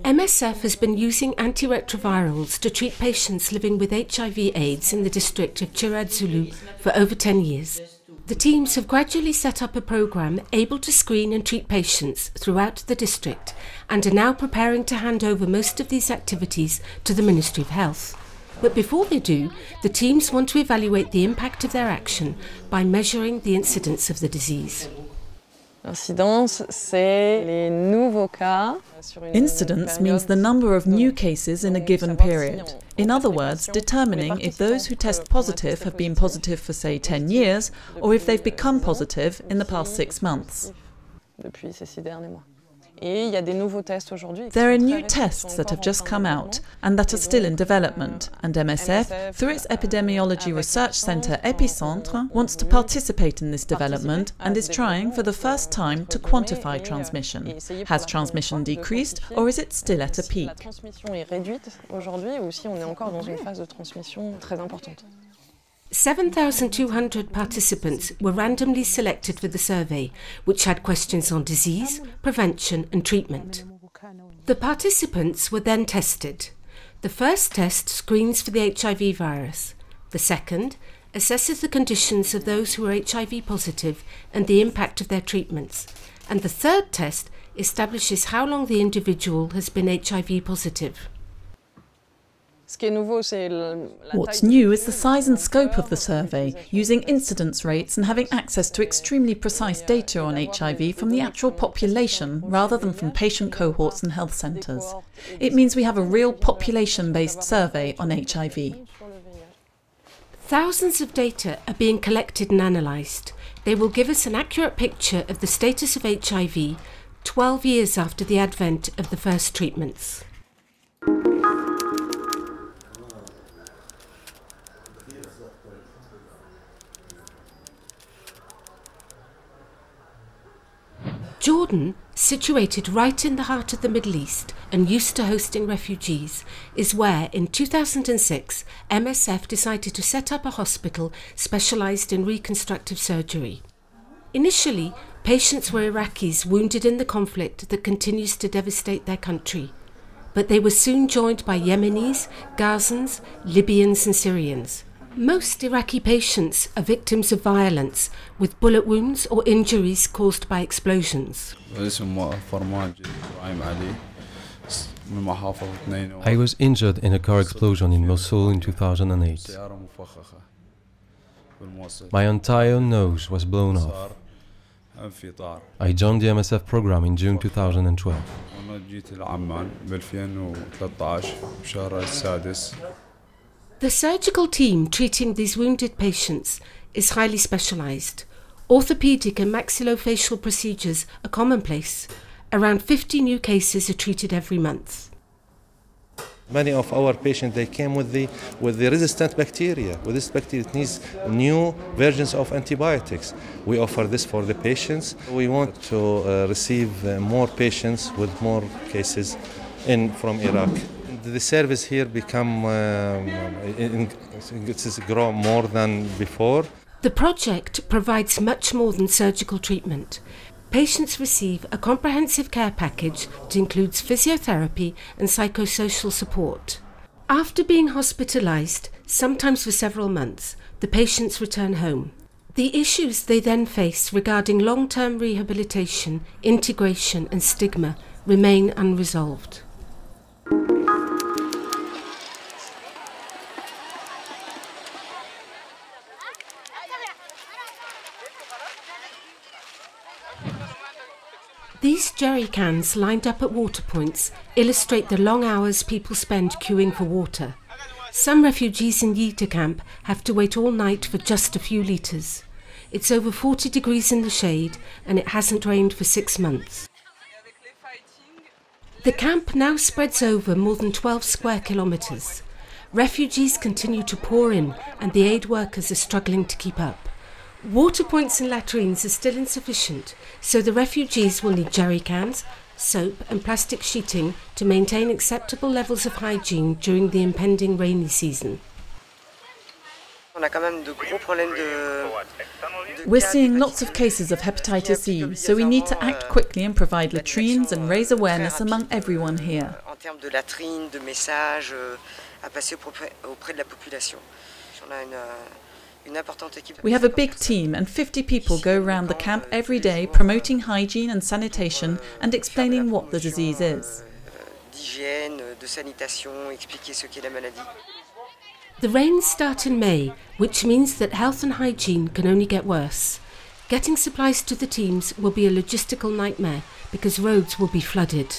MSF has been using antiretrovirals to treat patients living with HIV/AIDS in the district of Chiradzulu for over 10 years. The teams have gradually set up a programme able to screen and treat patients throughout the district and are now preparing to hand over most of these activities to the Ministry of Health. But before they do, the teams want to evaluate the impact of their action by measuring the incidence of the disease. Incidence means the number of new cases in a given period. In other words, determining if those who test positive have been positive for, say, 10 years, or if they've become positive in the past 6 months. There are new tests that have just come out and that are still in development, and MSF, through its epidemiology research centre Epicentre, wants to participate in this development and is trying for the first time to quantify transmission. Has transmission decreased, or is it still at a peak? 7,200 participants were randomly selected for the survey, which had questions on disease, prevention and treatment. The participants were then tested. The first test screens for the HIV virus. The second assesses the conditions of those who are HIV positive and the impact of their treatments. And the third test establishes how long the individual has been HIV positive. What's new is the size and scope of the survey, using incidence rates and having access to extremely precise data on HIV from the actual population rather than from patient cohorts and health centres. It means we have a real population-based survey on HIV. Thousands of data are being collected and analysed. They will give us an accurate picture of the status of HIV 12 years after the advent of the first treatments. Jordan, situated right in the heart of the Middle East and used to hosting refugees, is where, in 2006, MSF decided to set up a hospital specialised in reconstructive surgery. Initially, patients were Iraqis wounded in the conflict that continues to devastate their country, but they were soon joined by Yemenis, Gazans, Libyans and Syrians. Most Iraqi patients are victims of violence, with bullet wounds or injuries caused by explosions. I was injured in a car explosion in Mosul in 2008. My entire nose was blown off. I joined the MSF program in June 2012. The surgical team treating these wounded patients is highly specialised. Orthopaedic and maxillofacial procedures are commonplace. Around 50 new cases are treated every month. Many of our patients, they came with the resistant bacteria. With this bacteria, it needs new versions of antibiotics. We offer this for the patients. We want to receive more patients with more cases from Iraq. The service here grow more than before. The project provides much more than surgical treatment. Patients receive a comprehensive care package that includes physiotherapy and psychosocial support. After being hospitalised, sometimes for several months, the patients return home. The issues they then face regarding long-term rehabilitation, integration and stigma remain unresolved. These jerry cans lined up at water points illustrate the long hours people spend queuing for water. Some refugees in Yita camp have to wait all night for just a few litres. It's over 40 degrees in the shade and it hasn't rained for 6 months. The camp now spreads over more than 12 square kilometres. Refugees continue to pour in and the aid workers are struggling to keep up. Water points and latrines are still insufficient, so the refugees will need jerry cans, soap and plastic sheeting to maintain acceptable levels of hygiene during the impending rainy season. We're seeing lots of cases of hepatitis E, so we need to act quickly and provide latrines and raise awareness among everyone here. We have a big team and 50 people go around the camp every day promoting hygiene and sanitation and explaining what the disease is. The rains start in May, which means that health and hygiene can only get worse. Getting supplies to the teams will be a logistical nightmare because roads will be flooded.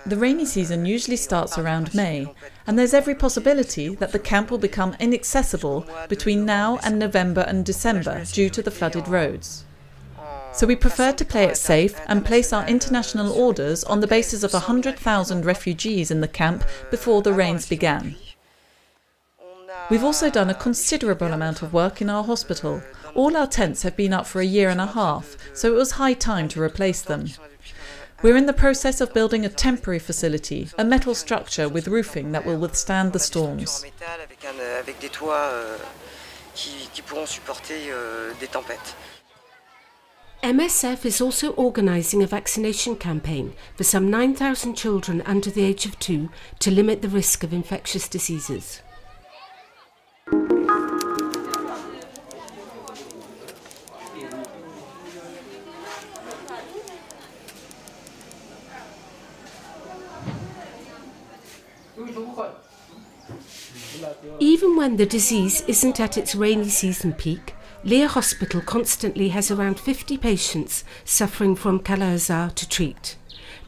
The rainy season usually starts around May, and there's every possibility that the camp will become inaccessible between now and November and December due to the flooded roads. So we preferred to play it safe and place our international orders on the basis of 100,000 refugees in the camp before the rains began. We've also done a considerable amount of work in our hospital. All our tents have been up for a year and a half, so it was high time to replace them. We're in the process of building a temporary facility, a metal structure with roofing that will withstand the storms. MSF is also organising a vaccination campaign for some 9,000 children under the age of 2 to limit the risk of infectious diseases. Even when the disease isn't at its rainy season peak, Lear Hospital constantly has around 50 patients suffering from Calazar to treat.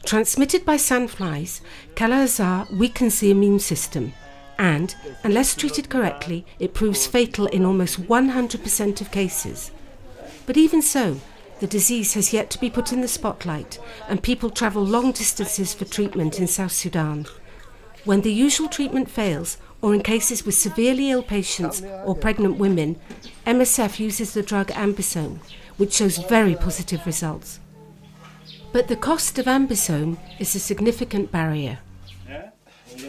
Transmitted by sandflies, Calazar weakens the immune system and, unless treated correctly, it proves fatal in almost 100% of cases. But even so, the disease has yet to be put in the spotlight and people travel long distances for treatment in South Sudan. When the usual treatment fails, or in cases with severely ill patients or pregnant women, MSF uses the drug Ambisome, which shows very positive results. But the cost of Ambisome is a significant barrier. We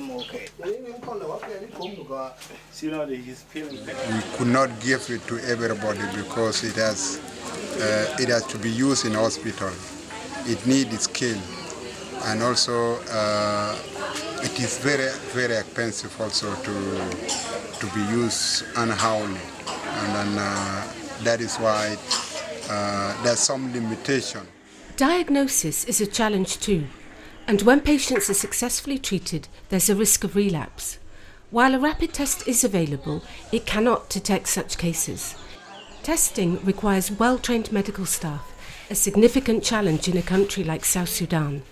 could not give it to everybody because it has to be used in hospital. It needs skill, and also it is very, very expensive also to be used unholy, and that is why there's some limitation. Diagnosis is a challenge too, and when patients are successfully treated, there's a risk of relapse. While a rapid test is available, it cannot detect such cases. Testing requires well-trained medical staff, a significant challenge in a country like South Sudan.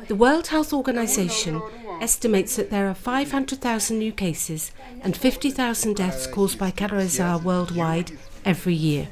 The World Health Organization estimates that there are 500,000 new cases and 50,000 deaths caused by Calazar worldwide every year.